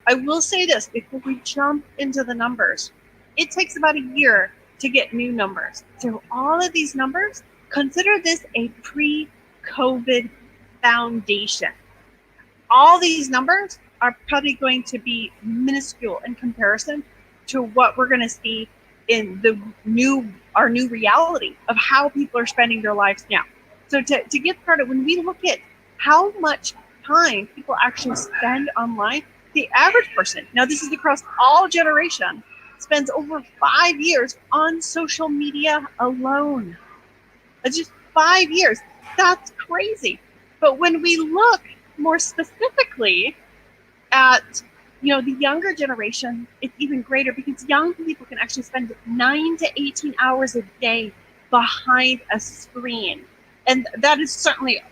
I will say this before we jump into the numbers. It takes about a year to get new numbers. So all of these numbers, consider this a pre-COVID foundation. All these numbers are probably going to be minuscule in comparison to what we're going to see in our new reality of how people are spending their lives now. So to get started, when we look at how much time people actually spend online, the average person, now this is across all generations, spends over 5 years on social media alone. It's just 5 years. That's crazy. But when we look more specifically at the younger generation, it's even greater because young people can actually spend 9 to 18 hours a day behind a screen. And that is certainly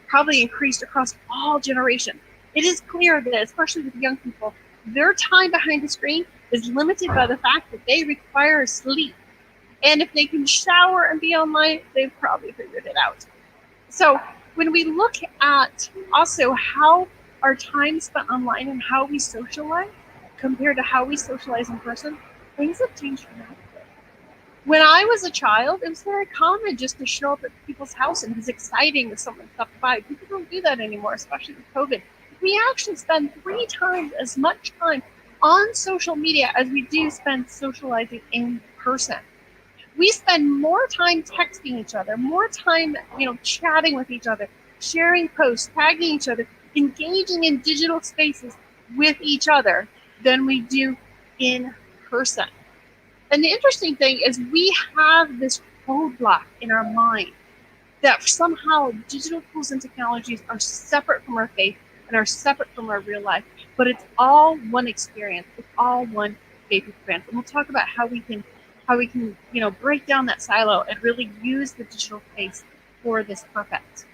probably increased across all generations. It is clear that, especially with young people, their time behind the screen is limited by the fact that they require sleep. And if they can shower and be online, they've probably figured it out. So when we look at also how our time spent online and how we socialize compared to how we socialize in person, things have changed dramatically. When I was a child, it was very common just to show up at people's house, and it was exciting if someone stopped by. People don't do that anymore, especially with COVID. We actually spend 3 times as much time on social media as we do spend socializing in person. We spend more time texting each other, more time, chatting with each other, sharing posts, tagging each other, engaging in digital spaces with each other than we do in person. And the interesting thing is we have this roadblock in our mind that somehow digital tools and technologies are separate from our faith and are separate from our real life, but it's all one experience. It's all one faith experience. And we'll talk about how we can break down that silo and really use the digital space for this purpose.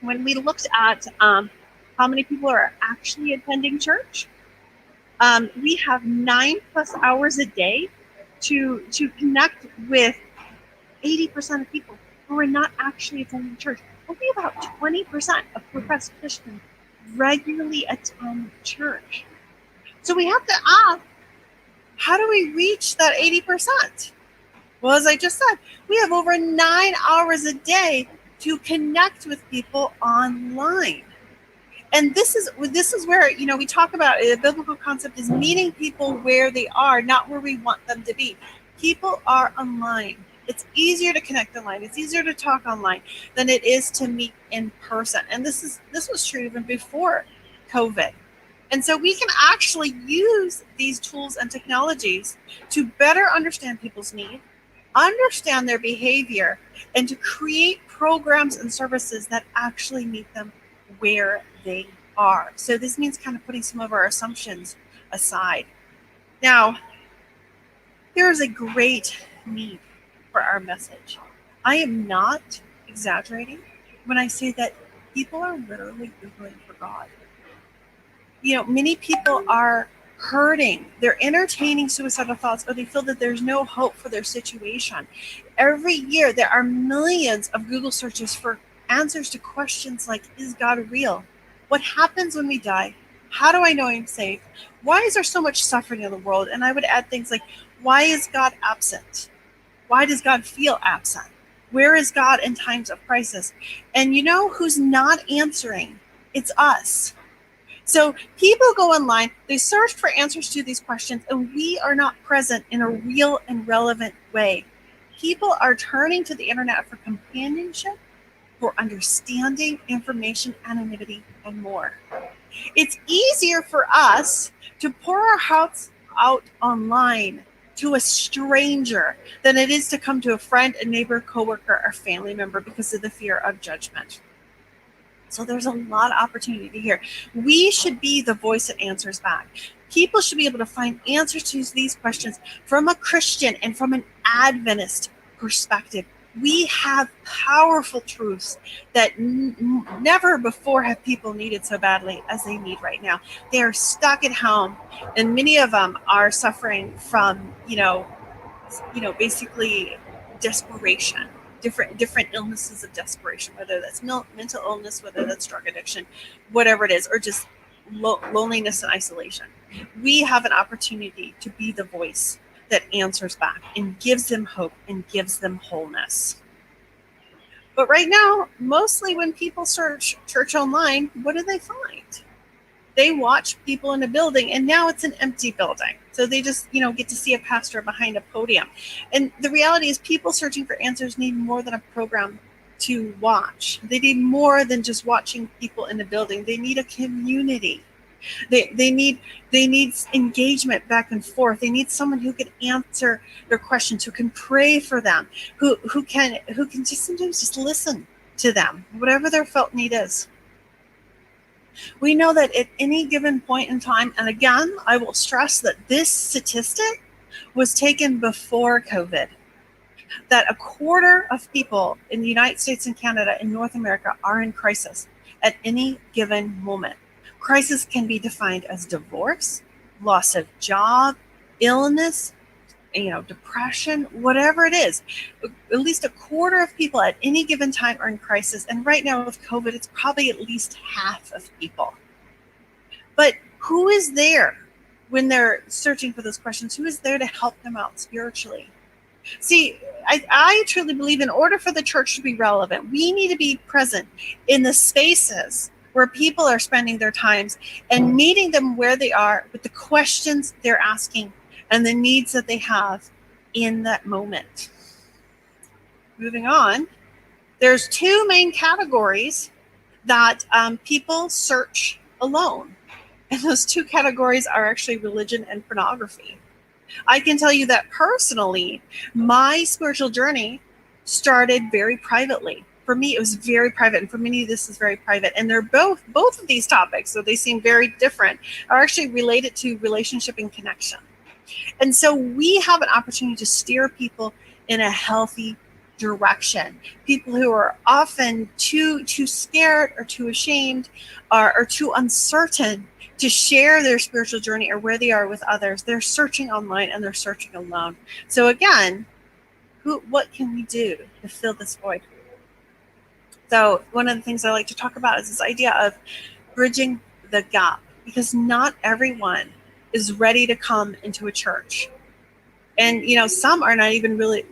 When we looked at how many people are actually attending church, we have 9+ hours a day to connect with 80% of people who are not actually attending church. Only about 20% of professed Christians regularly attend church. So we have to ask, how do we reach that 80%? Well, as I just said, we have over 9 hours a day to connect with people online. And this is where, we talk about a biblical concept is meeting people where they are, not where we want them to be. People are online. It's easier to connect online. It's easier to talk online than it is to meet in person. And this was true even before COVID. And so we can actually use these tools and technologies to better understand people's needs, understand their behavior, and to create programs and services that actually meet them where they are. So this means kind of putting some of our assumptions aside. Now, there is a great need for our message. I am not exaggerating when I say that people are literally Googling for God. Many people are hurting. They're entertaining suicidal thoughts, or they feel that there's no hope for their situation. Every year, there are millions of Google searches for answers to questions like, is God real? What happens when we die? How do I know I'm saved? Why is there so much suffering in the world? And I would add things like, why is God absent? Why does God feel absent? Where is God in times of crisis? And you know who's not answering? It's us. So people go online, they search for answers to these questions, and we are not present in a real and relevant way. People are turning to the internet for companionship, for understanding, information, anonymity, and more. It's easier for us to pour our hearts out online to a stranger than it is to come to a friend, a neighbor, coworker, or family member because of the fear of judgment. So there's a lot of opportunity here. We should be the voice that answers back. People should be able to find answers to these questions from a Christian and from an Adventist perspective. We have powerful truths that never before have people needed so badly as they need right now. They are stuck at home, and many of them are suffering from, basically desperation. Different illnesses of desperation, whether that's mental illness, whether that's drug addiction, whatever it is, or just loneliness and isolation. We have an opportunity to be the voice that answers back and gives them hope and gives them wholeness. But right now, mostly when people search church online, what do they find? They watch people in a building, and now it's an empty building. So they just, get to see a pastor behind a podium. And the reality is people searching for answers need more than a program to watch. They need more than just watching people in a building. They need a community. They need engagement back and forth. They need someone who can answer their questions, who can pray for them, who can just sometimes just listen to them, whatever their felt need is. We know that at any given point in time, and again, I will stress that this statistic was taken before COVID, that a quarter of people in the United States and Canada and North America are in crisis at any given moment. Crisis can be defined as divorce, loss of job, illness, depression, whatever it is. At least a quarter of people at any given time are in crisis. And right now with COVID, it's probably at least half of people. But who is there when they're searching for those questions? Who is there to help them out spiritually? See, I truly believe in order for the church to be relevant, we need to be present in the spaces where people are spending their times and meeting them where they are with the questions they're asking and the needs that they have in that moment. Moving on, there's two main categories that people search alone. And those two categories are actually religion and pornography. I can tell you that personally, my spiritual journey started very privately. For me, it was very private, and for many, this is very private. And they're both of these topics, so they seem very different, are actually related to relationship and connection. And so we have an opportunity to steer people in a healthy direction. People who are often too scared or too ashamed or too uncertain to share their spiritual journey or where they are with others. They're searching online and they're searching alone. So again, what can we do to fill this void? So one of the things I like to talk about is this idea of bridging the gap, because not everyone is ready to come into a church. And, some are not even really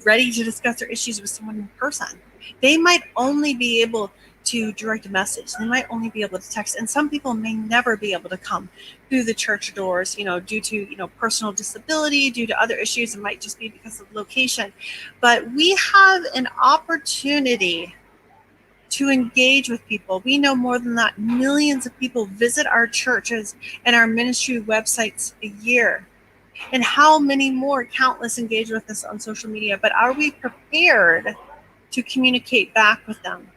ready to discuss their issues with someone in person. They might only be able to direct a message. They might only be able to text. And some people may never be able to come through the church doors, due to, personal disability, due to other issues. It might just be because of location. But we have an opportunity to engage with people. We know more than that. Millions of people visit our churches and our ministry websites a year. And how many more, countless, engage with us on social media. But are we prepared to communicate back with them?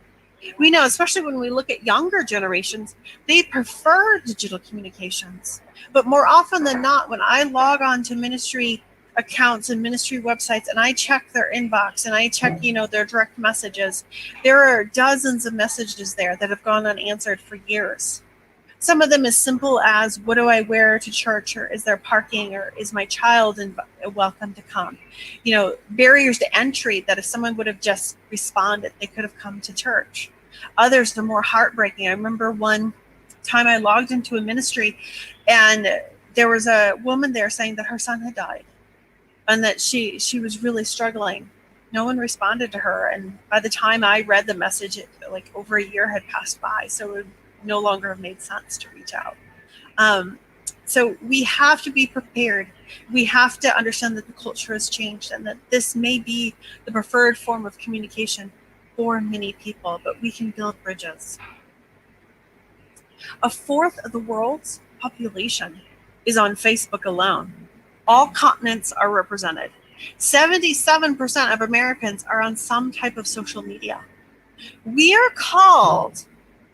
We know, especially when we look at younger generations, they prefer digital communications. But more often than not, when I log on to ministry accounts and ministry websites and I check their inbox and I check, their direct messages, there are dozens of messages there that have gone unanswered for years. Some of them as simple as, what do I wear to church? Or is there parking? Or is my child welcome to come? Barriers to entry that if someone would have just responded, they could have come to church. Others are more heartbreaking. I remember one time I logged into a ministry and there was a woman there saying that her son had died and that she was really struggling. No one responded to her. And by the time I read the message, like over a year had passed by. So it would no longer have made sense to reach out. So we have to be prepared. We have to understand that the culture has changed and that this may be the preferred form of communication for many people, but we can build bridges. A fourth of the world's population is on Facebook alone. All continents are represented. 77% of Americans are on some type of social media. We are called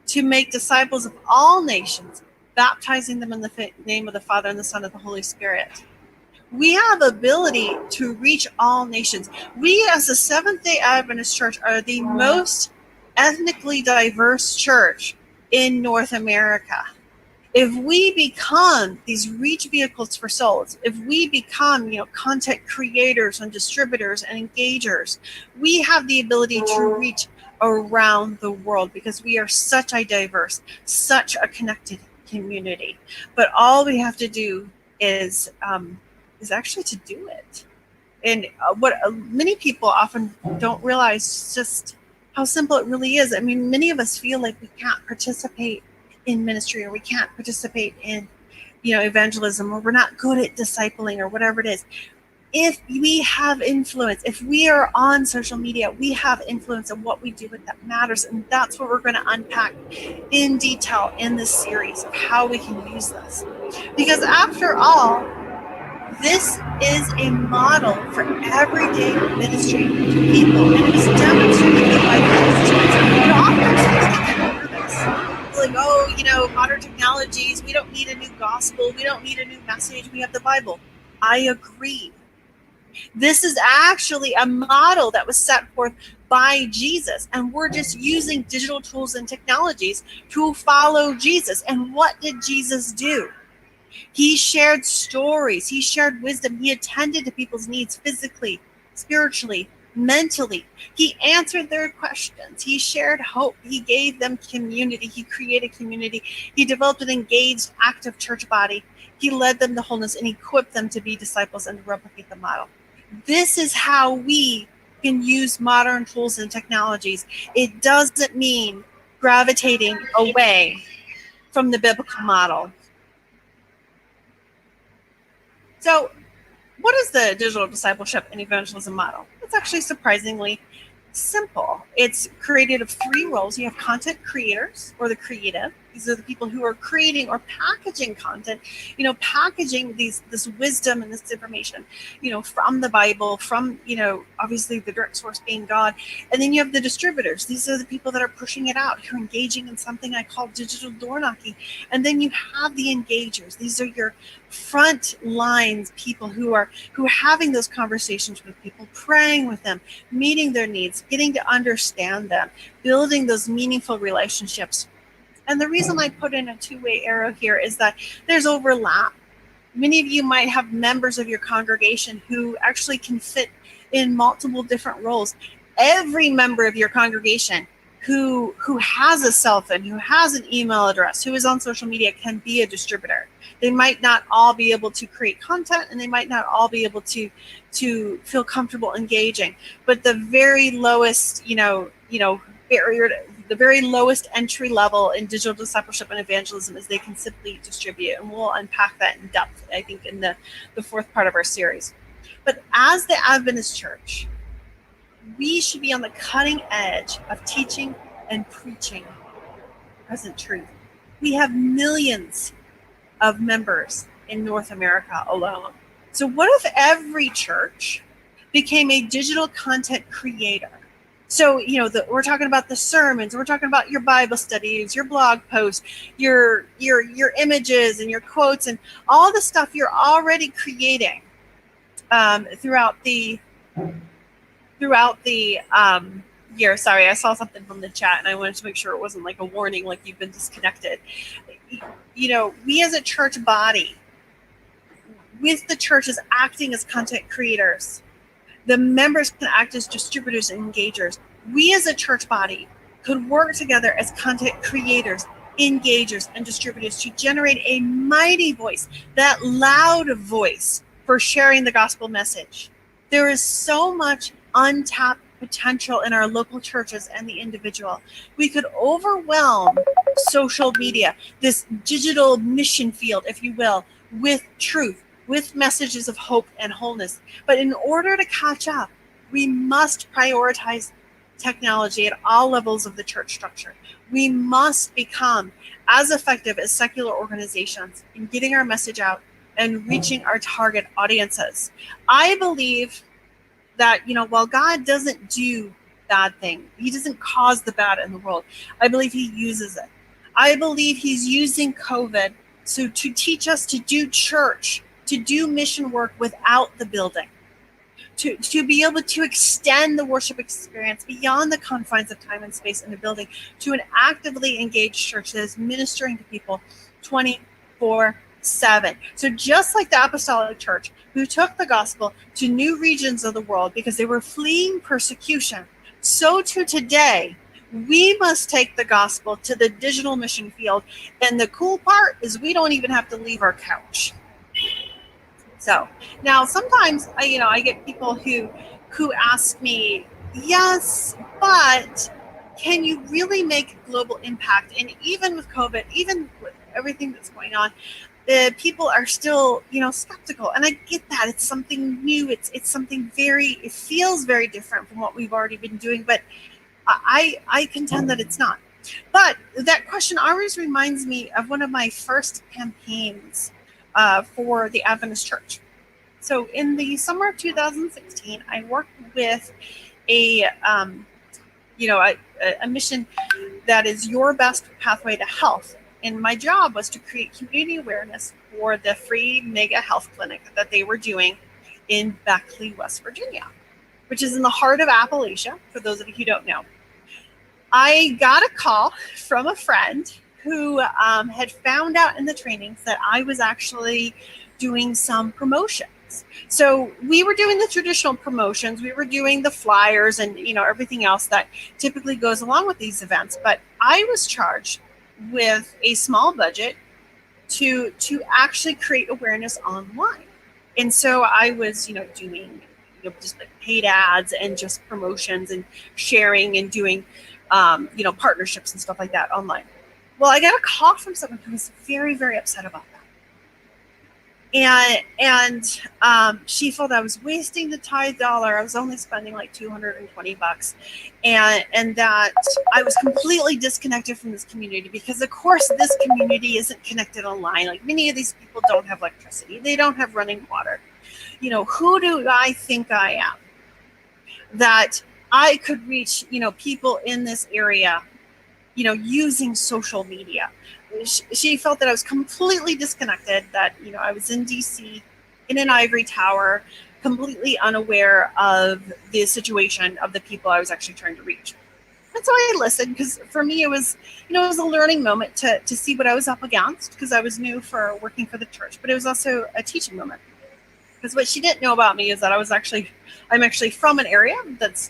to make disciples of all nations, baptizing them in the name of the Father and the Son and the Holy Spirit. We have ability to reach all nations. We as the Seventh-day Adventist Church are the most ethnically diverse church in North America. If we become these reach vehicles for souls, if we become, content creators and distributors and engagers, we have the ability to reach around the world because we are such a diverse, such a connected community. But all we have to do is actually to do it. And what many people often don't realize just how simple it really is. I mean, many of us feel like we can't participate in ministry, or we can't participate in, evangelism, or we're not good at discipling, or whatever it is. If we have influence, if we are on social media, we have influence, and what we do with that matters. And that's what we're going to unpack in detail in this series of how we can use this. Because after all, this is a model for everyday ministry to people, and it was demonstrated by Jesus Christ. Oftentimes we get nervous. Like, modern technologies, we don't need a new gospel, we don't need a new message, we have the Bible. I agree. This is actually a model that was set forth by Jesus, and we're just using digital tools and technologies to follow Jesus. And what did Jesus do? He shared stories, he shared wisdom, he attended to people's needs physically, spiritually, mentally. He answered their questions, he shared hope, he gave them community, he created community, he developed an engaged, active church body, he led them to wholeness, and equipped them to be disciples and to replicate the model. This is how we can use modern tools and technologies. It doesn't mean gravitating away from the biblical model. So, what is the digital discipleship and evangelism model? It's actually surprisingly simple. It's created of three roles. You have content creators, or the creative. These are the people who are creating or packaging content, packaging this wisdom and this information, from the Bible, from, obviously the direct source being God. And then you have the distributors. These are the people that are pushing it out, who are engaging in something I call digital door knocking. And then you have the engagers. These are your front lines people who are having those conversations with people, praying with them, meeting their needs, getting to understand them, building those meaningful relationships. And the reason I put in a two-way arrow here is that there's overlap. Many of you might have members of your congregation who actually can fit in multiple different roles. Every member of your congregation who has a cell phone, who has an email address, who is on social media, can be a distributor. They might not all be able to create content, and they might not all be able to feel comfortable engaging. But the very lowest, barrier, the very lowest entry level in digital discipleship and evangelism is they can simply distribute. And we'll unpack that in depth, I think, in the fourth part of our series. But as the Adventist Church, we should be on the cutting edge of teaching and preaching present truth. We have millions of members in North America alone. So what if every church became a digital content creator? So, we're talking about the sermons, we're talking about your Bible studies, your blog posts, your images and your quotes, and all the stuff you're already creating throughout the year. Sorry, I saw something from the chat, and I wanted to make sure it wasn't like a warning, like you've been disconnected. We as a church body, with the churches acting as content creators, the members can act as distributors and engagers. We as a church body could work together as content creators, engagers, and distributors to generate a mighty voice, that loud voice for sharing the gospel message. There is so much untapped potential in our local churches and the individual. We could overwhelm social media, this digital mission field, if you will, with truth, with messages of hope and wholeness. But in order to catch up, we must prioritize technology at all levels of the church structure. We must become as effective as secular organizations in getting our message out and reaching our target audiences. I believe that, while God doesn't do bad things, he doesn't cause the bad in the world. I believe he uses it. I believe he's using COVID to teach us to do church, to do mission work without the building, to be able to extend the worship experience beyond the confines of time and space in the building to an actively engaged church that is ministering to people 24/7. So just like the apostolic church, who took the gospel to new regions of the world because they were fleeing persecution, so too today We must take the gospel to the digital mission field. And the cool part is we don't even have to leave our couch. So now sometimes I get people who ask me, yes, but can you really make global impact? And even with COVID, even with everything that's going on, the people are still, skeptical. And I get that. It's something new. It's something it feels very different from what we've already been doing. But I contend that it's not. But that question always reminds me of one of my first campaigns for the Adventist Church. So in the summer of 2016, I worked with a mission that is your best pathway to health. And my job was to create community awareness for the free mega health clinic that they were doing in Beckley, West Virginia, which is in the heart of Appalachia, for those of you who don't know. I got a call from a friend who had found out in the trainings that I was actually doing some promotions. So we were doing the traditional promotions. We were doing the flyers and everything else that typically goes along with these events. But I was charged with a small budget to actually create awareness online. And so I was doing just like paid ads and just promotions and sharing and doing partnerships and stuff like that online. Well, I got a call from someone who was very, very upset about that. And she felt I was wasting the tithe dollar. I was only spending like $220, and that I was completely disconnected from this community because, of course, this community isn't connected online. Like many of these people don't have electricity. They don't have running water. Who do I think I am that I could reach, people in this area, using social media? She felt that I was completely disconnected, that, I was in DC in an ivory tower, completely unaware of the situation of the people I was actually trying to reach. And so I listened because for me, it was, it was a learning moment to see what I was up against because I was new for working for the church, but it was also a teaching moment. Because what she didn't know about me is that I'm actually from an area that's,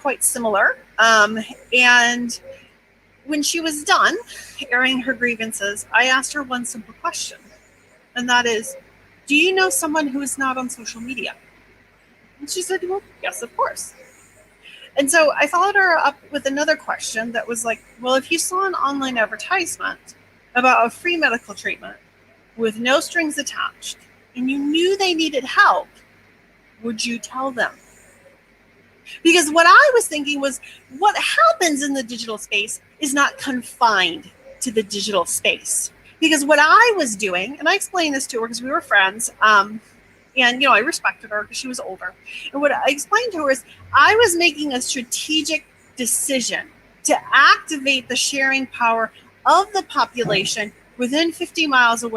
quite similar. And when she was done airing her grievances, I asked her one simple question, and that is, do you know someone who is not on social media? And she said, well, yes, of course. And so I followed her up with another question that was like, well, if you saw an online advertisement about a free medical treatment with no strings attached, and you knew they needed help, would you tell them? Because what I was thinking was, what happens in the digital space is not confined to the digital space. Because what I was doing, and I explained this to her because we were friends, and I respected her because she was older. And what I explained to her is, I was making a strategic decision to activate the sharing power of the population within 50 miles of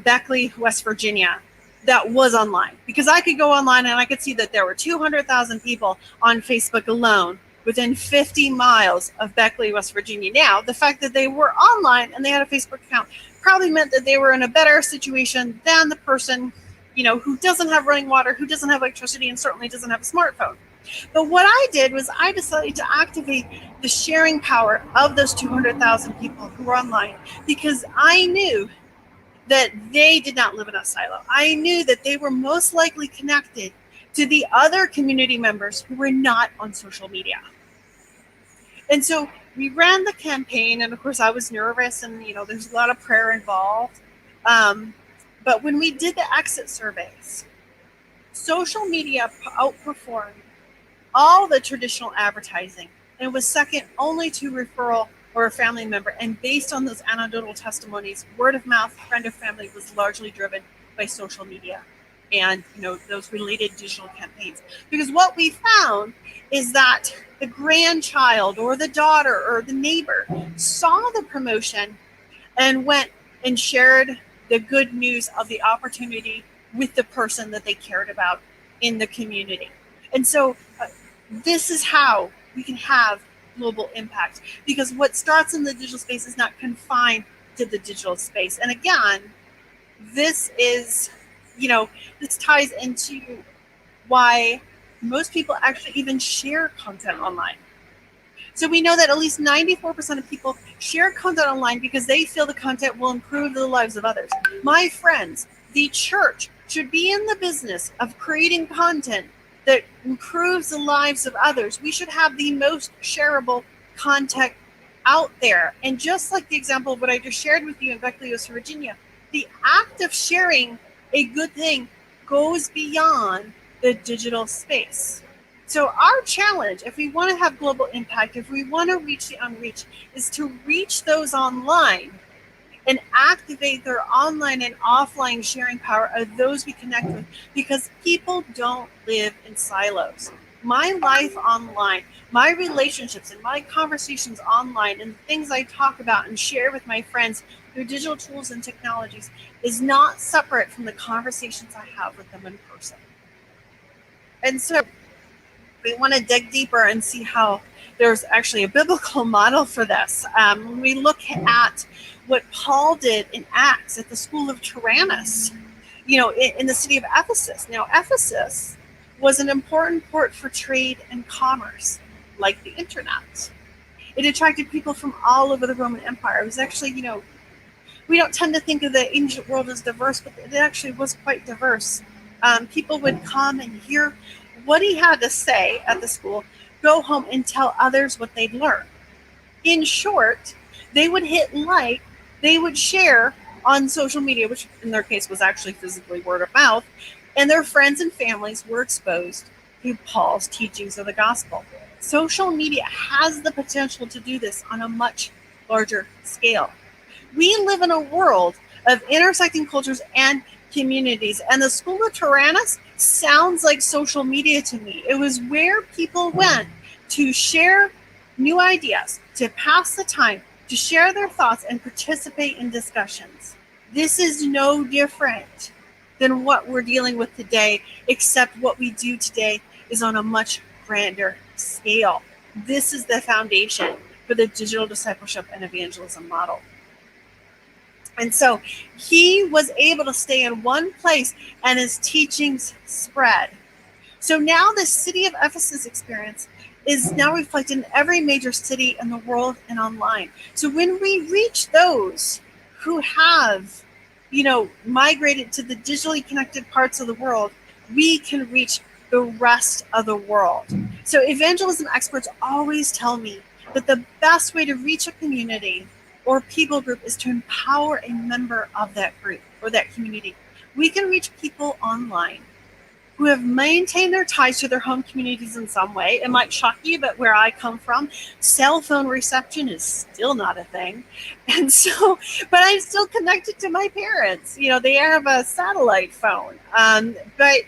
Beckley, West Virginia, that was online. Because I could go online and I could see that there were 200,000 people on Facebook alone within 50 miles of Beckley, West Virginia. Now, the fact that they were online and they had a Facebook account probably meant that they were in a better situation than the person, who doesn't have running water, who doesn't have electricity, and certainly doesn't have a smartphone. But what I did was I decided to activate the sharing power of those 200,000 people who were online, because I knew that they did not live in a silo. I knew that they were most likely connected to the other community members who were not on social media. And so we ran the campaign, and of course I was nervous, and there's a lot of prayer involved. But when we did the exit surveys, social media outperformed all the traditional advertising, and was second only to referral or a family member. And based on those anecdotal testimonies, word of mouth, friend of family was largely driven by social media and those related digital campaigns. Because what we found is that the grandchild or the daughter or the neighbor saw the promotion and went and shared the good news of the opportunity with the person that they cared about in the community. And so this is how we can have global impact, because what starts in the digital space is not confined to the digital space. And again, this is, this ties into why most people actually even share content online. So we know that at least 94% of people share content online because they feel the content will improve the lives of others. My friends, the church should be in the business of creating content that improves the lives of others. We should have the most shareable content out there. And just like the example of what I just shared with you in Beckley, West Virginia, the act of sharing a good thing goes beyond the digital space. So our challenge, if we want to have global impact, if we want to reach the unreached, is to reach those online and activate their online and offline sharing power of those we connect with, because people don't live in silos. My life online, my relationships and my conversations online, and the things I talk about and share with my friends through digital tools and technologies is not separate from the conversations I have with them in person. And so we want to dig deeper and see how there's actually a biblical model for this. When we look at what Paul did in Acts at the school of Tyrannus, in the city of Ephesus. Now, Ephesus was an important port for trade and commerce, like the internet. It attracted people from all over the Roman Empire. It was actually, we don't tend to think of the ancient world as diverse, but it actually was quite diverse. People would come and hear what he had to say at the school, go home and tell others what they'd learned. In short, they would hit like, they would share on social media, which in their case was actually physically word of mouth, and their friends and families were exposed to Paul's teachings of the gospel. Social media has the potential to do this on a much larger scale. We live in a world of intersecting cultures and communities, and the school of Tyrannus sounds like social media to me. It was where people went to share new ideas, to pass the time, to share their thoughts and participate in discussions. This is no different than what we're dealing with today, except what we do today is on a much grander scale. This is the foundation for the digital discipleship and evangelism model. And so he was able to stay in one place and his teachings spread. So now the city of Ephesus experience is now reflected in every major city in the world and online. So when we reach those who have, migrated to the digitally connected parts of the world, we can reach the rest of the world. So evangelism experts always tell me that the best way to reach a community or people group is to empower a member of that group or that community. We can reach people online who have maintained their ties to their home communities in some way. It might shock you, but where I come from, cell phone reception is still not a thing. And so, but I'm still connected to my parents. They have a satellite phone. But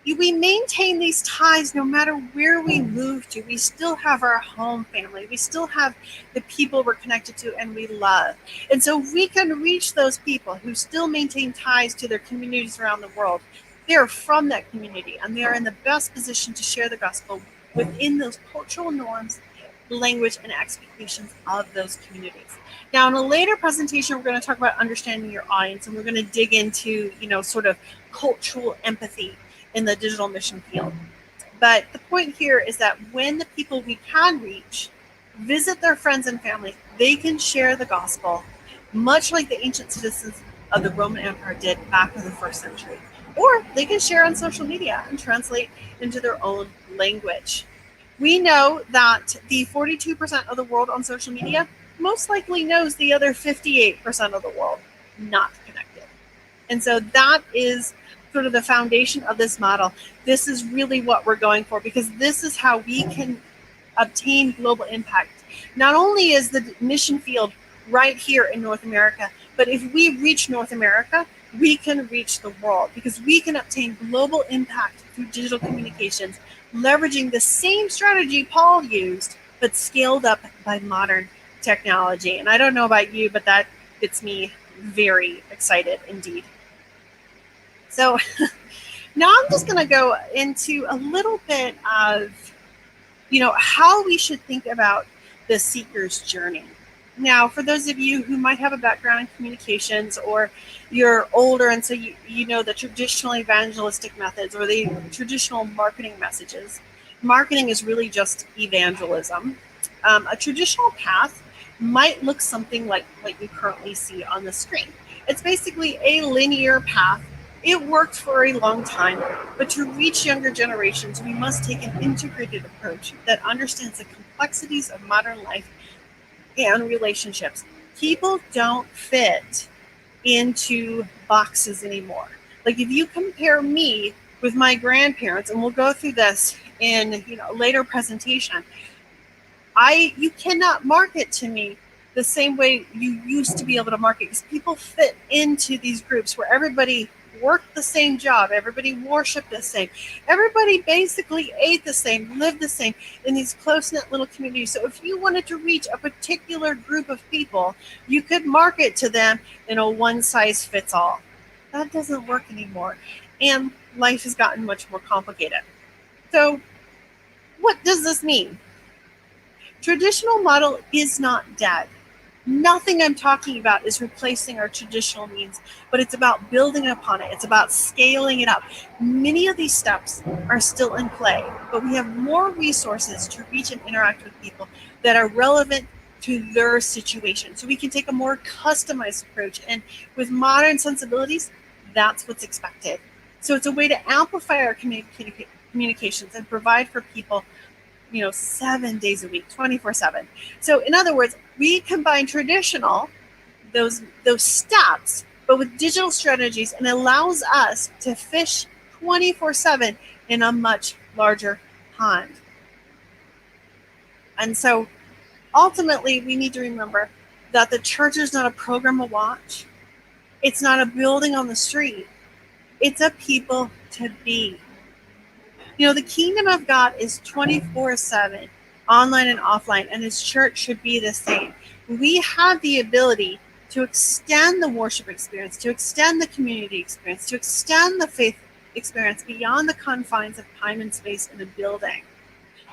we maintain these ties no matter where we move to. We still have our home family. We still have the people we're connected to and we love. And so we can reach those people who still maintain ties to their communities around the world. They're from that community and they're in the best position to share the gospel within those cultural norms, language, and expectations of those communities. Now, in a later presentation, we're going to talk about understanding your audience, and we're going to dig into, sort of cultural empathy in the digital mission field. But the point here is that when the people we can reach visit their friends and family, they can share the gospel, much like the ancient citizens of the Roman Empire did back in the 1st century. Or they can share on social media and translate into their own language. We know that the 42% of the world on social media most likely knows the other 58% of the world not connected. And so that is sort of the foundation of this model. This is really what we're going for, because this is how we can obtain global impact. Not only is the mission field right here in North America, but if we reach North America, we can reach the world, because we can obtain global impact through digital communications, leveraging the same strategy Paul used, but scaled up by modern technology. And I don't know about you, but that gets me very excited indeed. So now I'm just going to go into a little bit of, how we should think about the seeker's journey. Now, for those of you who might have a background in communications, or you're older and so you know the traditional evangelistic methods or the traditional marketing messages, marketing is really just evangelism. A traditional path might look something like what you currently see on the screen. It's basically a linear path. It worked for a long time, but to reach younger generations, we must take an integrated approach that understands the complexities of modern life and relationships. People don't fit into boxes anymore. Like if you compare me with my grandparents, and we'll go through this in a later presentation, you cannot market to me the same way you used to be able to market, because people fit into these groups where everybody worked the same job, everybody worshiped the same, everybody basically ate the same, lived the same in these close-knit little communities. So if you wanted to reach a particular group of people, you could market to them in a one-size-fits-all. That doesn't work anymore, and life has gotten much more complicated. So what does this mean? Traditional model is not dead. Nothing I'm talking about is replacing our traditional means, but it's about building upon it. It's about scaling it up. Many of these steps are still in play, but we have more resources to reach and interact with people that are relevant to their situation. So we can take a more customized approach, and with modern sensibilities, that's what's expected. So it's a way to amplify our communications and provide for people 7 days a week, 24/7. So in other words, we combine traditional, those steps, but with digital strategies, and allows us to fish 24/7 in a much larger pond. And so ultimately, we need to remember that the church is not a program to watch. It's not a building on the street. It's a people to be. The kingdom of God is 24/7, online and offline, and his church should be the same. We have the ability to extend the worship experience, to extend the community experience, to extend the faith experience beyond the confines of time and space in a building.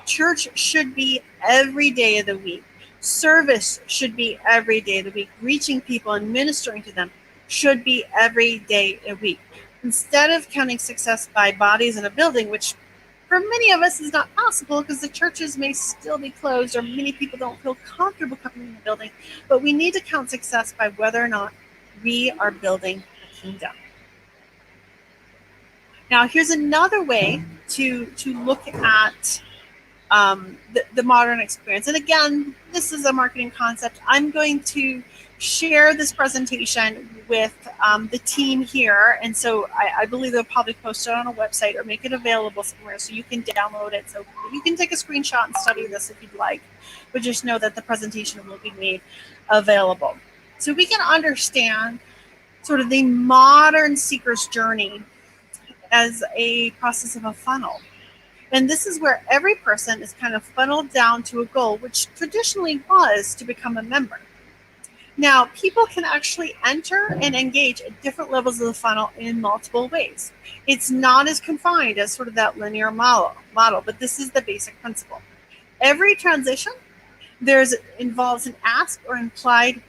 Church should be every day of the week. Service should be every day of the week. Reaching people and ministering to them should be every day a week. Instead of counting success by bodies in a building, which for many of us is not possible because the churches may still be closed or many people don't feel comfortable coming in the building, but we need to count success by whether or not we are building a kingdom. Now, here's another way to look at the modern experience. And again, this is a marketing concept. I'm going to share this presentation with the team here. And so I believe they'll probably post it on a website or make it available somewhere so you can download it. So you can take a screenshot and study this if you'd like, but just know that the presentation will be made available. So we can understand sort of the modern seeker's journey as a process of a funnel. And this is where every person is kind of funneled down to a goal, which traditionally was to become a member. Now, people can actually enter and engage at different levels of the funnel in multiple ways. It's not as confined as sort of that linear model, but this is the basic principle. Every transition, involves an ask or implied,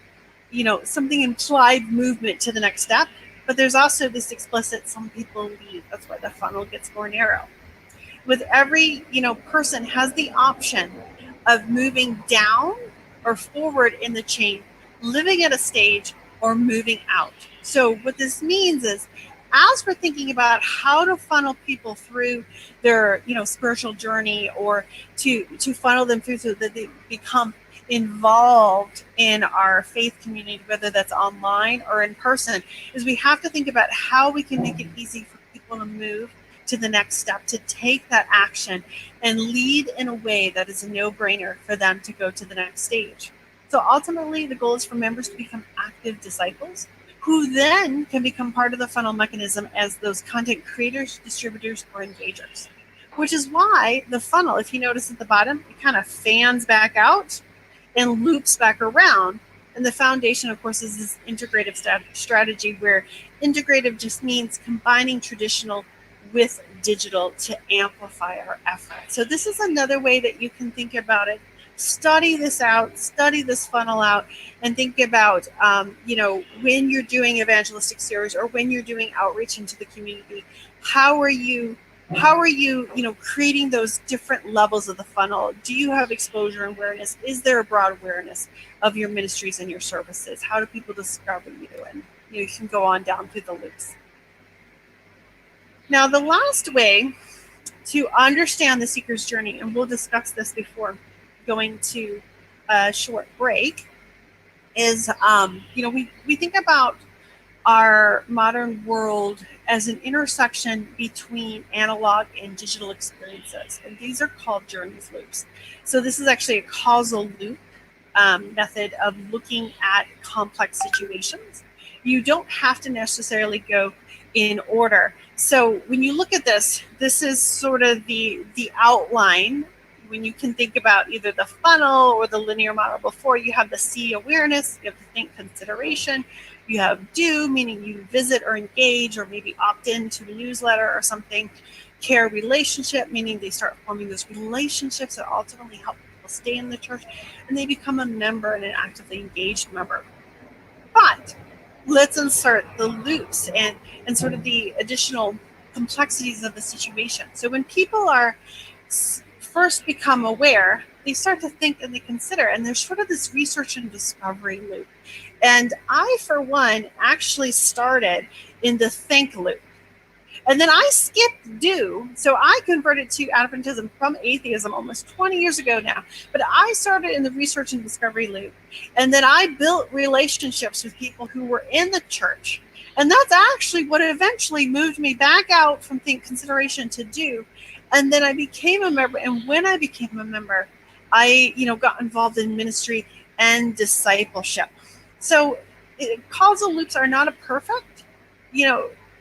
something implied movement to the next step, but there's also this explicit, some people leave. That's why the funnel gets more narrow. With every person has the option of moving down or forward in the chain, living at a stage, or moving out. So what this means is, as we're thinking about how to funnel people through their spiritual journey, or to funnel them through so that they become involved in our faith community, whether that's online or in person, is we have to think about how we can make it easy for people to move to the next step, to take that action and lead in a way that is a no-brainer for them to go to the next stage. So ultimately, the goal is for members to become active disciples who then can become part of the funnel mechanism as those content creators, distributors, or engagers. Which is why the funnel, if you notice at the bottom, it kind of fans back out and loops back around. And the foundation, of course, is this integrative strategy, where integrative just means combining traditional with digital to amplify our effort. So this is another way that you can think about it. Study this out, study this funnel out, and think about, when you're doing evangelistic series or when you're doing outreach into the community, how are you How are you, creating those different levels of the funnel? Do you have exposure and awareness? Is there a broad awareness of your ministries and your services? How do people discover you? And you can go on down through the loops. Now, the last way to understand the seeker's journey, and we'll discuss this before going to a short break, is we think about our modern world as an intersection between analog and digital experiences, and these are called journeys loops. So this is actually a causal loop method of looking at complex situations. You don't have to necessarily go in order. So when you look at this is sort of the outline. When you can think about either the funnel or the linear model before, you have the C, awareness, you have the think, consideration, you have do, meaning you visit or engage or maybe opt into a newsletter or something, care, relationship, meaning they start forming those relationships that ultimately help people stay in the church and they become a member and an actively engaged member. But let's insert the loops and sort of the additional complexities of the situation. So when people are first become aware, they start to think and they consider, and there's sort of this research and discovery loop. And I, for one, actually started in the think loop. And then I skipped do. So I converted to Adventism from atheism almost 20 years ago now. But I started in the research and discovery loop. And then I built relationships with people who were in the church. And that's actually what eventually moved me back out from think, consideration to do. And then I became a member. And when I became a member, I, got involved in ministry and discipleship. So causal loops are not a perfect,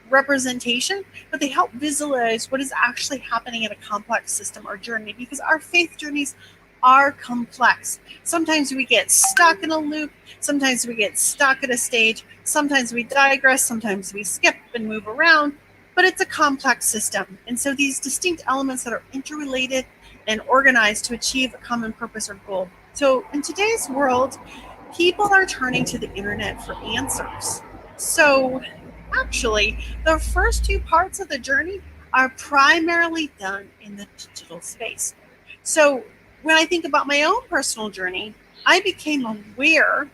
representation, but they help visualize what is actually happening in a complex system or journey, because our faith journeys are complex. Sometimes we get stuck in a loop, sometimes we get stuck at a stage, sometimes we digress, sometimes we skip and move around, but it's a complex system. And so these distinct elements that are interrelated and organized to achieve a common purpose or goal. So in today's world, people are turning to the internet for answers. So actually, the first two parts of the journey are primarily done in the digital space. So when I think about my own personal journey, I became aware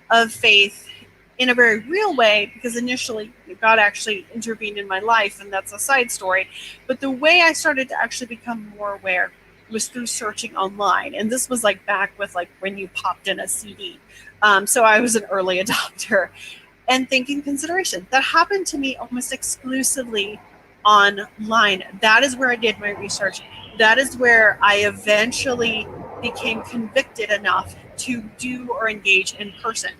of faith in a very real way because initially God actually intervened in my life, and that's a side story. But the way I started to actually become more aware was through searching online. And this was back with when you popped in a CD. So I was an early adopter. And thinking consideration. That happened to me almost exclusively online. That is where I did my research. That is where I eventually became convicted enough to do or engage in person.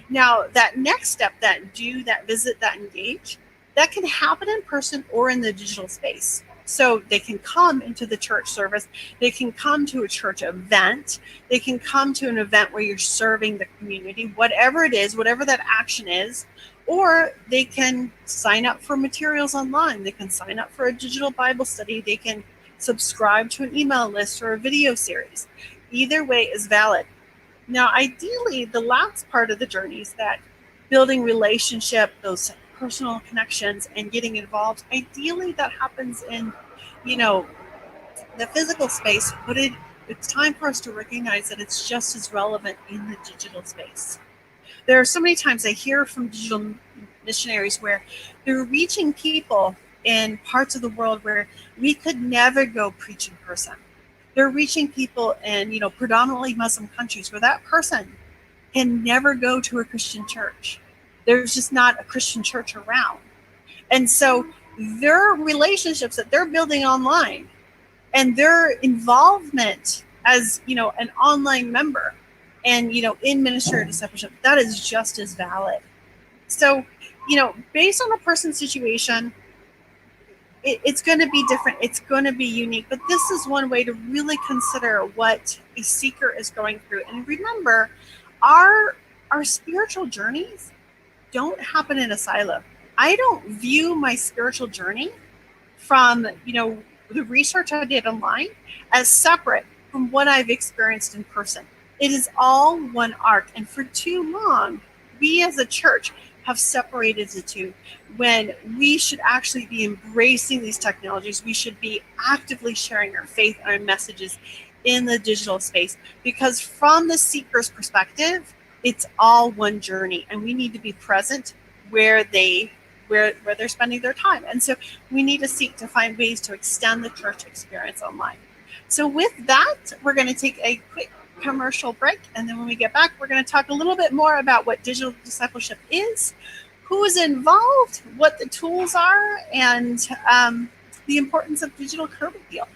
Now, that next step, that do, that visit, that engage, that can happen in person or in the digital space. So they can come into the church service, they can come to a church event, they can come to an event where you're serving the community, whatever it is, whatever that action is, or they can sign up for materials online, they can sign up for a digital Bible study, they can subscribe to an email list or a video series. Either way is valid. Now, ideally, the last part of the journey is that building relationship, those personal connections and getting involved. Ideally, that happens in, the physical space, but it's time for us to recognize that it's just as relevant in the digital space. There are so many times I hear from digital missionaries where they're reaching people in parts of the world where we could never go preach in person. They're reaching people in, predominantly Muslim countries where that person can never go to a Christian church. There's just not a Christian church around. And so their relationships that they're building online and their involvement as, an online member and, in ministry or discipleship, that is just as valid. So, based on a person's situation, it's going to be different. It's going to be unique. But this is one way to really consider what a seeker is going through. And remember, our spiritual journeys don't happen in a silo. I don't view my spiritual journey from, the research I did online as separate from what I've experienced in person. It is all one arc. And for too long, we as a church have separated the two, when we should actually be embracing these technologies. We should be actively sharing our faith and our messages in the digital space, because from the seeker's perspective, it's all one journey, and we need to be present where they're spending their time. And so we need to seek to find ways to extend the church experience online. So with that, we're going to take a quick commercial break, and then when we get back, we're going to talk a little bit more about what digital discipleship is, who's involved, what the tools are, and the importance of digital curb appeal.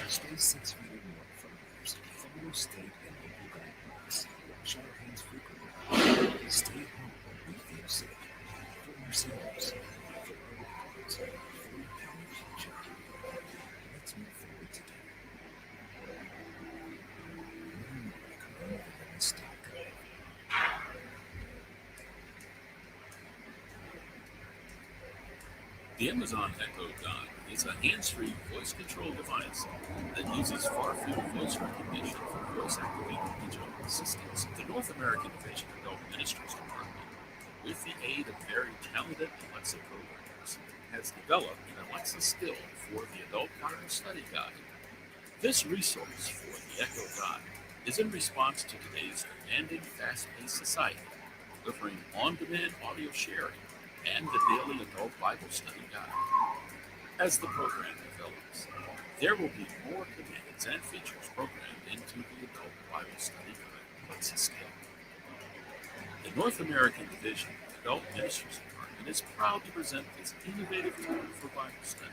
Stay 6 feet or more from others. Follow state and local guidelines. Wash our hands frequently. Stay home when we feel sick. For ourselves, for our loved ones, for the common future. Let's move forward together. Learn more at coronavirus.gov. The Amazon Echo Dot is a hands-free voice control device that uses far-field voice recognition for voice-activated digital assistants. The North American Division Adult Ministries Department, with the aid of very talented Alexa programmers, has developed an Alexa skill for the Adult Bible Study Guide. This resource for the Echo Dot is in response to today's demanding, fast-paced society, delivering on-demand audio sharing and the daily Adult Bible Study Guide. As the program develops, there will be more commands and features programmed into the Adult Bible Study Guide Alexa skill. The North American Division of Adult Ministries Department is proud to present this innovative tool for Bible study.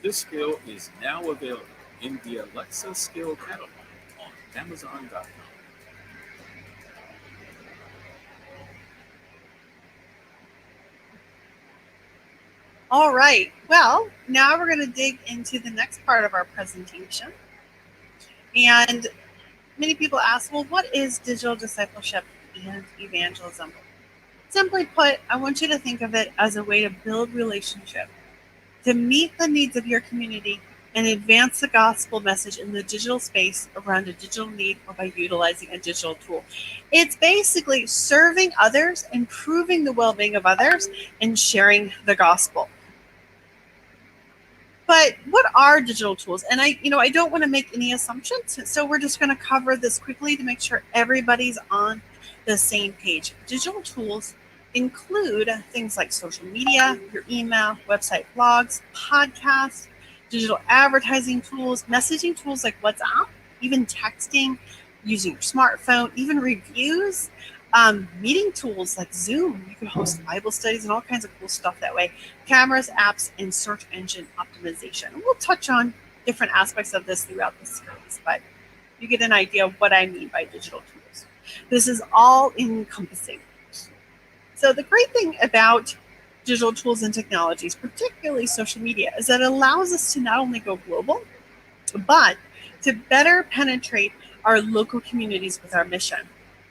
This skill is now available in the Alexa Skill Catalog on Amazon.com. All right, well, now we're going to dig into the next part of our presentation. And many people ask, well, what is digital discipleship and evangelism? Simply put, I want you to think of it as a way to build relationship, to meet the needs of your community, and advance the gospel message in the digital space around a digital need or by utilizing a digital tool. It's basically serving others, improving the well-being of others, and sharing the gospel. But what are digital tools? And I don't want to make any assumptions, so we're just going to cover this quickly to make sure everybody's on the same page. Digital tools include things like social media, your email, website, blogs, podcasts, digital advertising tools, messaging tools like WhatsApp, even texting, using your smartphone, even reviews, meeting tools like Zoom. You can host Bible studies and all kinds of cool stuff that way. Cameras, apps, and search engine optimization. And we'll touch on different aspects of this throughout the series, but you get an idea of what I mean by digital tools. This is all encompassing. So the great thing about digital tools and technologies, particularly social media, is that it allows us to not only go global, but to better penetrate our local communities with our mission.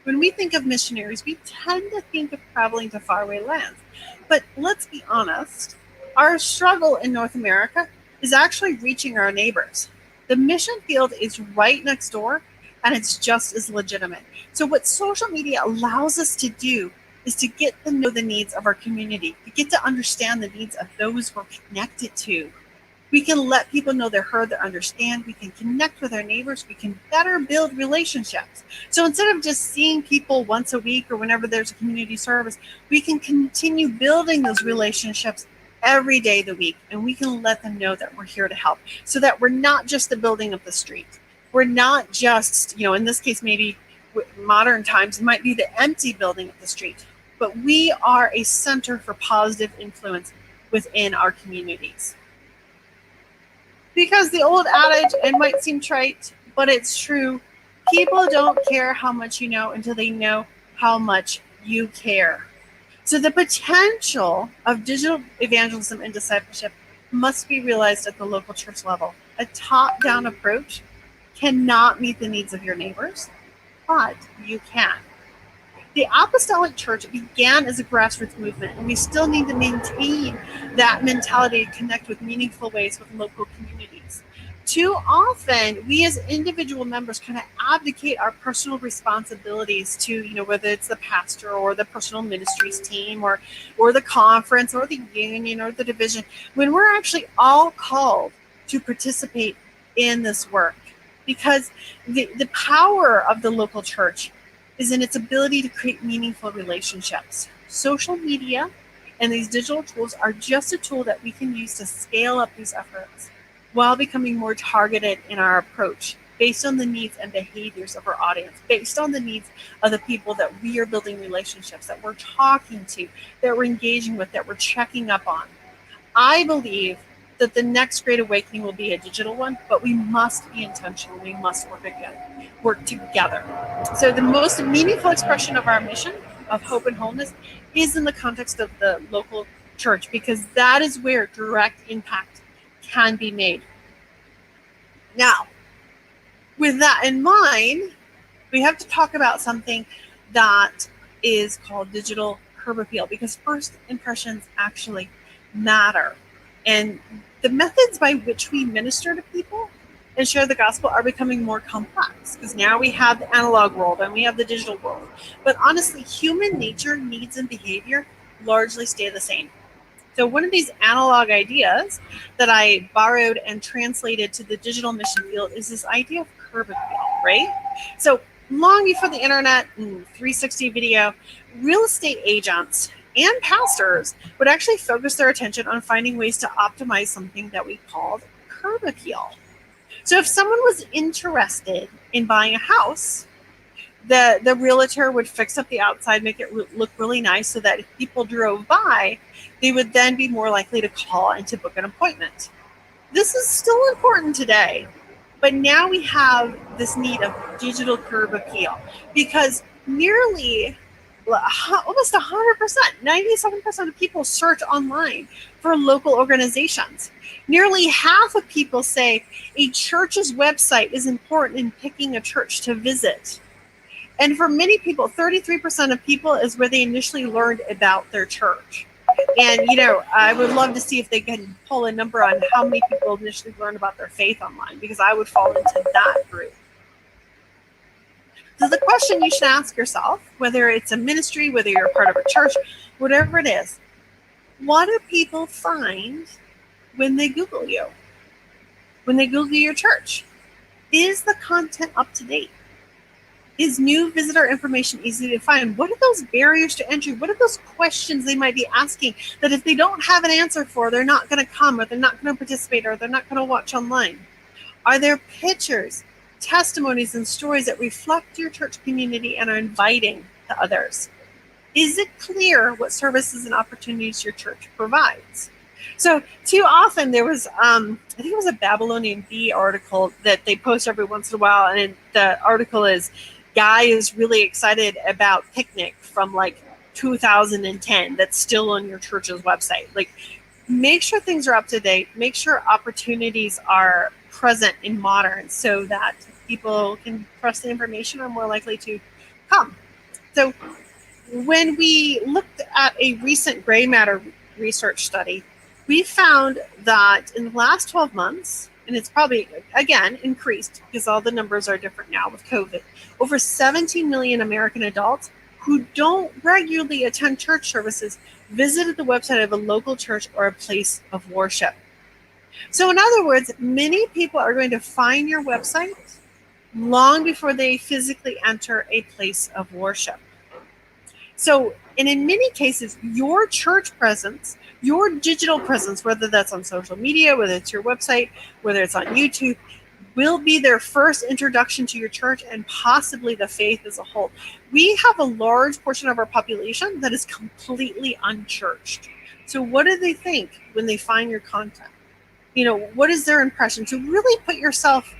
When we think of missionaries, we tend to think of traveling to faraway lands. But let's be honest, our struggle in North America is actually reaching our neighbors. The mission field is right next door, and it's just as legitimate. So what social media allows us to do is to get to know the needs of our community, to get to understand the needs of those we're connected to. We can let people know they're heard, they understand. We can connect with our neighbors. We can better build relationships. So instead of just seeing people once a week or whenever there's a community service, we can continue building those relationships every day of the week. And we can let them know that we're here to help, so that we're not just the building of the street. We're not just, in this case, maybe with modern times, it might be the empty building of the street. But we are a center for positive influence within our communities. Because the old adage, it might seem trite, but it's true, people don't care how much you know until they know how much you care. So the potential of digital evangelism and discipleship must be realized at the local church level. A top-down approach cannot meet the needs of your neighbors, but you can. The apostolic church began as a grassroots movement, and we still need to maintain that mentality to connect with meaningful ways with local communities. Too often, we as individual members kind of abdicate our personal responsibilities to, whether it's the pastor or the personal ministries team or the conference or the union or the division, when we're actually all called to participate in this work. Because the power of the local church is in its ability to create meaningful relationships. Social media and these digital tools are just a tool that we can use to scale up these efforts while becoming more targeted in our approach based on the needs and behaviors of our audience, based on the needs of the people that we are building relationships, that we're talking to, that we're engaging with, that we're checking up on. I believe that the next great awakening will be a digital one, but we must be intentional. We must work together. So the most meaningful expression of our mission of hope and wholeness is in the context of the local church, because that is where direct impact can be made. Now, with that in mind, we have to talk about something that is called digital curb appeal, because first impressions actually matter. And the methods by which we minister to people and share the gospel are becoming more complex, because now we have the analog world and we have the digital world. But honestly, human nature, needs, and behavior largely stay the same. So one of these analog ideas that I borrowed and translated to the digital mission field is this idea of curb appeal, right? So long before the internet and 360 video, real estate agents and pastors would actually focus their attention on finding ways to optimize something that we called curb appeal. So if someone was interested in buying a house, the realtor would fix up the outside, make it look really nice, so that if people drove by, they would then be more likely to call and to book an appointment. This is still important today, but now we have this need of digital curb appeal, because nearly almost 100%, 97% of people search online for local organizations. Nearly half of people say a church's website is important in picking a church to visit. And for many people, 33% of people is where they initially learned about their church. And, I would love to see if they can pull a number on how many people initially learned about their faith online, because I would fall into that group. So the question you should ask yourself, whether it's a ministry, whether you're part of a church, whatever it is, what do people find when they Google you? When they Google your church? Is the content up to date? Is new visitor information easy to find? What are those barriers to entry? What are those questions they might be asking that if they don't have an answer for, they're not going to come, or they're not going to participate, or they're not going to watch online? Are there pictures, testimonies, and stories that reflect your church community and are inviting to others? Is it clear what services and opportunities your church provides? So too often there was, I think it was a Babylonian Bee article that they post every once in a while, and the article is, guy is really excited about picnic from like 2010 that's still on your church's website. Like, make sure things are up to date, make sure opportunities are present and modern, so that people can trust the information, are more likely to come. So when we looked at a recent gray matter research study, we found that in the last 12 months, and it's probably, again, increased because all the numbers are different now with COVID, over 17 million American adults who don't regularly attend church services visited the website of a local church or a place of worship. So in other words, many people are going to find your website long before they physically enter a place of worship. So, and in many cases, your church presence, your digital presence, whether that's on social media, whether it's your website, whether it's on YouTube, will be their first introduction to your church and possibly the faith as a whole. We have a large portion of our population that is completely unchurched. So what do they think when they find your content? What is their impression? To really put yourself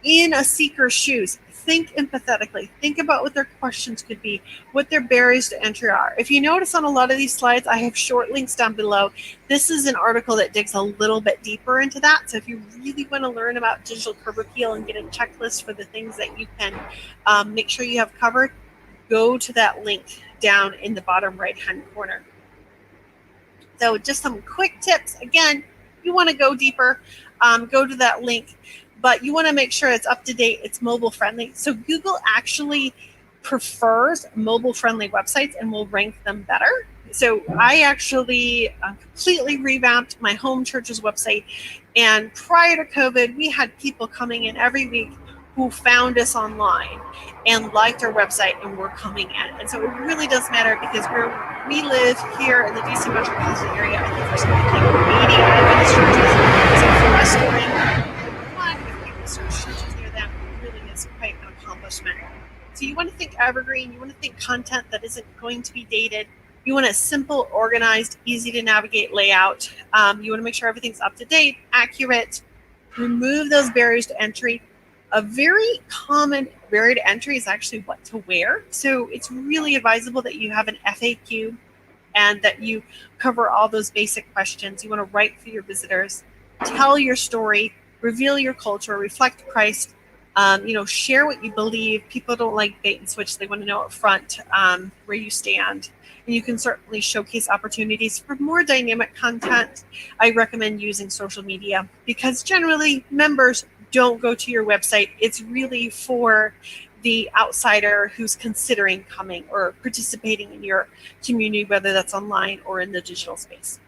in a seeker's shoes, think empathetically, think about what their questions could be, what their barriers to entry are. If you notice on a lot of these slides, I have short links down below. This is an article that digs a little bit deeper into that. So if you really want to learn about digital curb appeal and get a checklist for the things that you can make sure you have covered, go to that link down in the bottom right-hand corner. So just some quick tips. Again, you want to go deeper, go to that link, but you want to make sure it's up to date, it's mobile friendly. So Google actually prefers mobile friendly websites and will rank them better. So I actually completely revamped my home church's website. And prior to COVID, we had people coming in every week who found us online and liked our website and were coming in. And so it really does matter because we live here in the DC metropolitan area. I think there's like 80 Adventist churches. So for us to rank one, if people search churches near them, it really is quite an accomplishment. So you want to think evergreen, you want to think content that isn't going to be dated. You want a simple, organized, easy to navigate layout. You want to make sure everything's up to date, accurate. Remove those barriers to entry. A very common barrier to entry is actually what to wear. So it's really advisable that you have an FAQ and that you cover all those basic questions. You want to write for your visitors, tell your story, reveal your culture, reflect Christ, share what you believe. People don't like bait and switch. They want to know up front where you stand. And you can certainly showcase opportunities for more dynamic content. I recommend using social media because generally members don't go to your website. It's really for the outsider who's considering coming or participating in your community, whether that's online or in the digital space.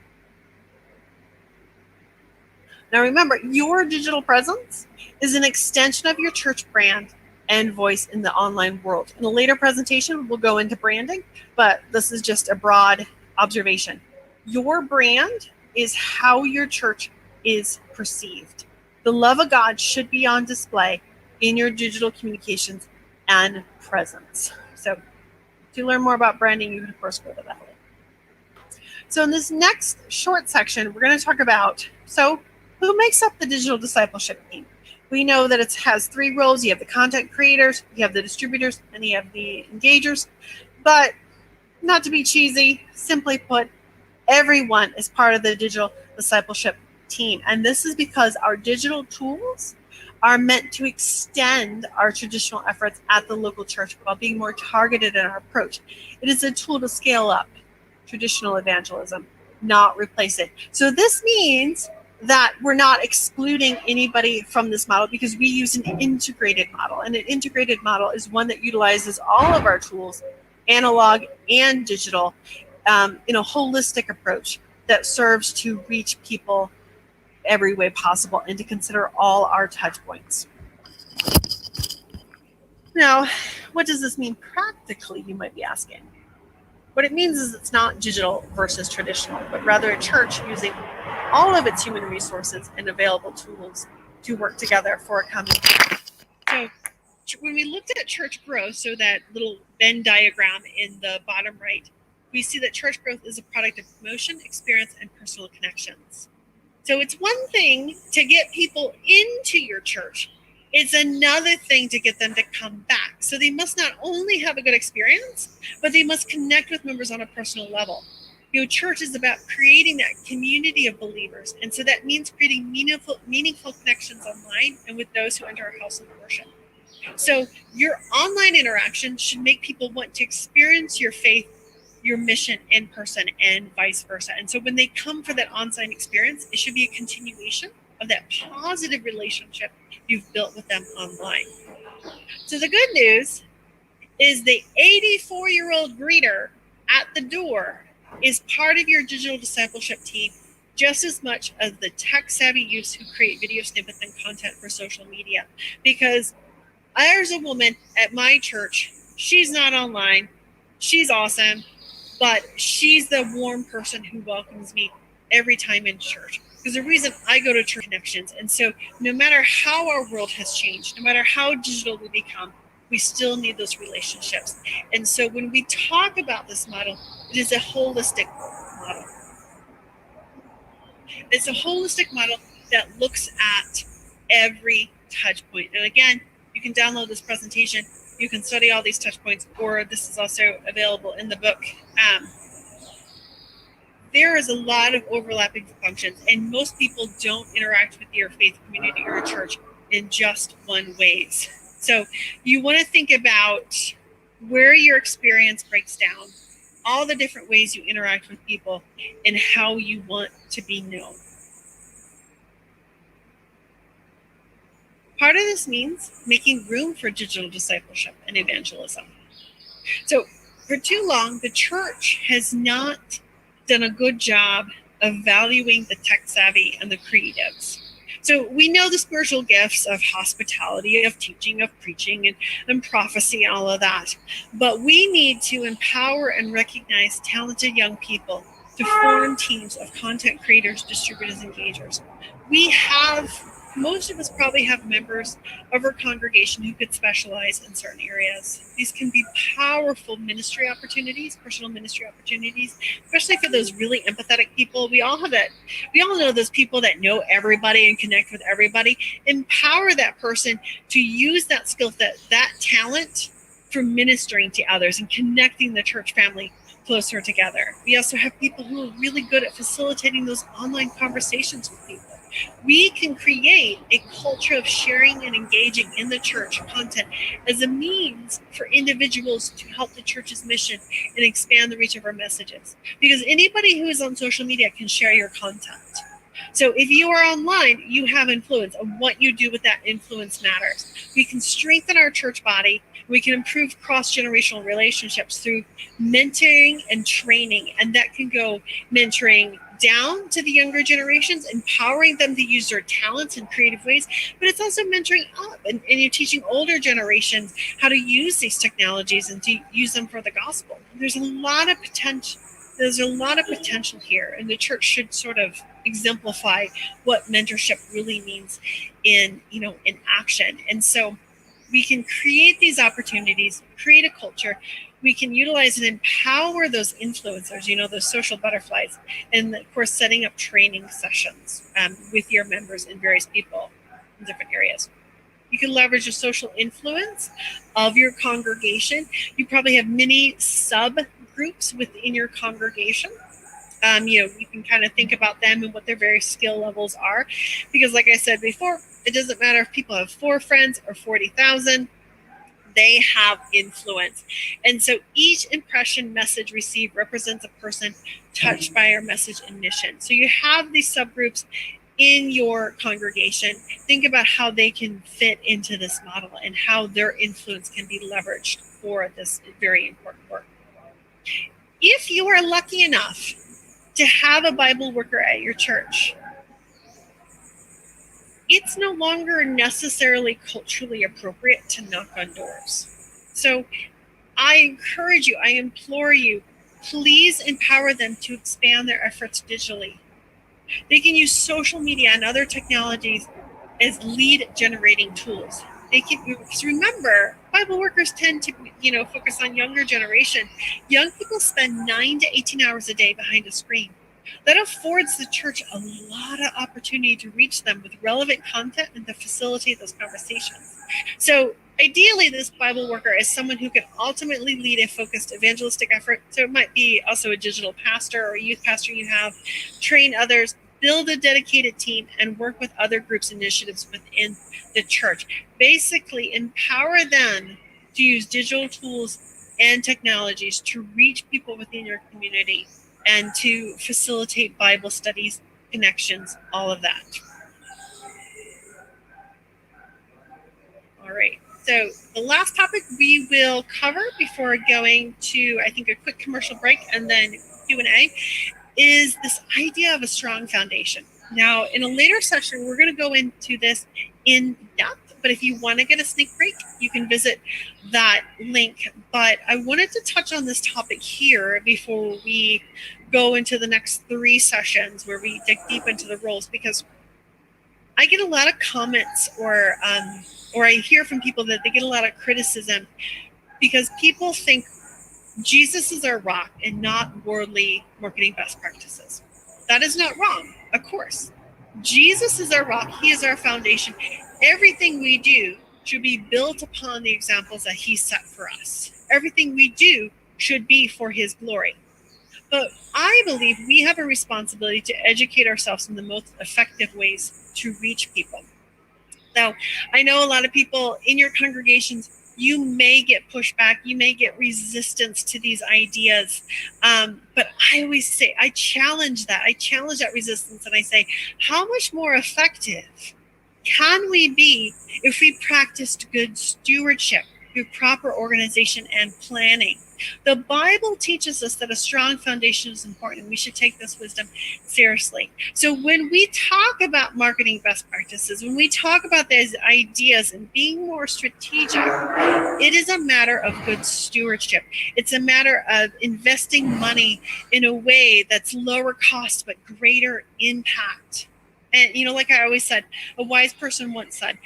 Now remember, your digital presence is an extension of your church brand and voice in the online world. In a later presentation, we'll go into branding, but this is just a broad observation. Your brand is how your church is perceived. The love of God should be on display in your digital communications and presence. So to learn more about branding, you can of course go to that link. So in this next short section, we're going to talk about, who makes up the digital discipleship team? We know that it has three roles. You have the content creators, you have the distributors, and you have the engagers. But not to be cheesy, simply put, everyone is part of the digital discipleship team. And this is because our digital tools are meant to extend our traditional efforts at the local church while being more targeted in our approach. It is a tool to scale up traditional evangelism, not replace it. So this means that we're not excluding anybody from this model because we use an integrated model. And an integrated model is one that utilizes all of our tools, analog and digital, in a holistic approach that serves to reach people every way possible and to consider all our touch points. Now, what does this mean practically, you might be asking? What it means is it's not digital versus traditional, but rather a church using all of its human resources and available tools to work together for a common goal. So when we looked at church growth, so that little Venn diagram in the bottom right, we see that church growth is a product of promotion, experience, and personal connections. So it's one thing to get people into your church. It's another thing to get them to come back. So they must not only have a good experience, but they must connect with members on a personal level. Church is about creating that community of believers. And so that means creating meaningful connections online and with those who enter our house of worship. So your online interaction should make people want to experience your faith, your mission in person, and vice versa. And so when they come for that on-site experience, it should be a continuation of that positive relationship you've built with them online. So the good news is the 84-year-old greeter at the door is part of your digital discipleship team just as much as the tech-savvy youths who create video snippets and content for social media. Because there's a woman at my church, she's not online, she's awesome, but she's the warm person who welcomes me every time in church. Because the reason I go to church connections. And so no matter how our world has changed, no matter how digital we become, we still need those relationships. And so when we talk about this model, it is a holistic model. It's a holistic model that looks at every touch point. And again, you can download this presentation. You can study all these touch points, or this is also available in the book. There is a lot of overlapping functions, and most people don't interact with your faith community or church in just one ways. So you want to think about where your experience breaks down, all the different ways you interact with people, and how you want to be known. Part of this means making room for digital discipleship and evangelism. So, for too long, the church has not done a good job of valuing the tech savvy and the creatives. So we know the spiritual gifts of hospitality, of teaching, of preaching, and prophecy, and all of that. But we need to empower and recognize talented young people to form teams of content creators, distributors, engagers. Most of us probably have members of our congregation who could specialize in certain areas. These can be powerful ministry opportunities, personal ministry opportunities, especially for those really empathetic people. We all know those people that know everybody and connect with everybody. Empower that person to use that skill set, that talent, for ministering to others and connecting the church family closer together. We also have people who are really good at facilitating those online conversations with people. We can create a culture of sharing and engaging in the church content as a means for individuals to help the church's mission and expand the reach of our messages. Because anybody who is on social media can share your content. So if you are online, you have influence, and what you do with that influence matters. We can strengthen our church body. We can improve cross-generational relationships through mentoring and training, and that can go mentoring down to the younger generations, empowering them to use their talents in creative ways, but it's also mentoring up, and you're teaching older generations how to use these technologies and to use them for the gospel. There's a lot of potential here, and the church should sort of exemplify what mentorship really means in action. And so we can create these opportunities, create a culture. We can utilize and empower those influencers, those social butterflies, and of course, setting up training sessions with your members and various people in different areas. You can leverage the social influence of your congregation. You probably have many subgroups within your congregation. You can kind of think about them and what their various skill levels are. Because like I said before, it doesn't matter if people have 4 friends or 40,000. They have influence. And so each impression message received represents a person touched by our message and mission. So you have these subgroups in your congregation. Think about how they can fit into this model and how their influence can be leveraged for this very important work. If you are lucky enough to have a Bible worker at your church, it's no longer necessarily culturally appropriate to knock on doors. So I encourage you, I implore you, please empower them to expand their efforts digitally. They can use social media and other technologies as lead generating tools. Because remember, Bible workers tend to, focus on younger generation. Young people spend 9 to 18 hours a day behind a screen. That affords the church a lot of opportunity to reach them with relevant content and to facilitate those conversations. So ideally, this Bible worker is someone who can ultimately lead a focused evangelistic effort. So it might be also a digital pastor or a youth pastor you have, train others, build a dedicated team, and work with other groups' initiatives within the church. Basically, empower them to use digital tools and technologies to reach people within your community and to facilitate Bible studies, connections, all of that. All right. So the last topic we will cover before going to, I think, a quick commercial break and then Q&A is this idea of a strong foundation. Now, in a later session, we're going to go into this in depth, but if you want to get a sneak peek, you can visit that link. But I wanted to touch on this topic here before we go into the next 3 sessions where we dig deep into the roles, because I get a lot of comments or I hear from people that they get a lot of criticism because people think Jesus is our rock and not worldly marketing best practices. That is not wrong, of course. Jesus is our rock. He is our foundation. Everything we do should be built upon the examples that he set for us. Everything we do should be for his glory. But I believe we have a responsibility to educate ourselves in the most effective ways to reach people. Now, I know a lot of people in your congregations you may get pushback, you may get resistance to these ideas. But I always say, I challenge that resistance, and I say, how much more effective can we be if we practiced good stewardship through proper organization and planning? The Bible teaches us that a strong foundation is important. We should take this wisdom seriously. So when we talk about marketing best practices, when we talk about these ideas and being more strategic, it is a matter of good stewardship. It's a matter of investing money in a way that's lower cost but greater impact. And, like I always said, a wise person once said,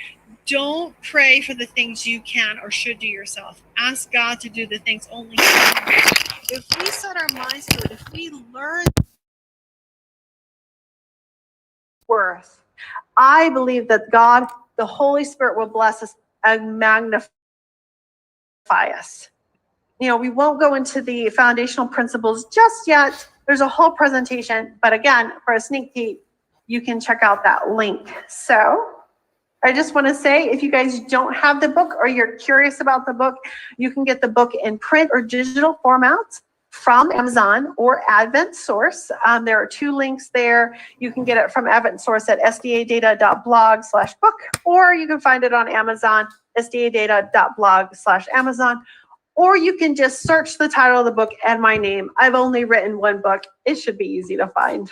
don't pray for the things you can or should do yourself. Ask God to do the things only He can. If we set our minds to it, if we learn worth, I believe that God, the Holy Spirit, will bless us and magnify us. We won't go into the foundational principles just yet. There's a whole presentation, but again, for a sneak peek, you can check out that link. So I just want to say, if you guys don't have the book or you're curious about the book, you can get the book in print or digital format from Amazon or Advent Source. There are 2 links there. You can get it from Advent Source at sdadata.blog/book, or you can find it on Amazon, sdadata.blog/Amazon, or you can just search the title of the book and my name. I've only written 1 book. It should be easy to find.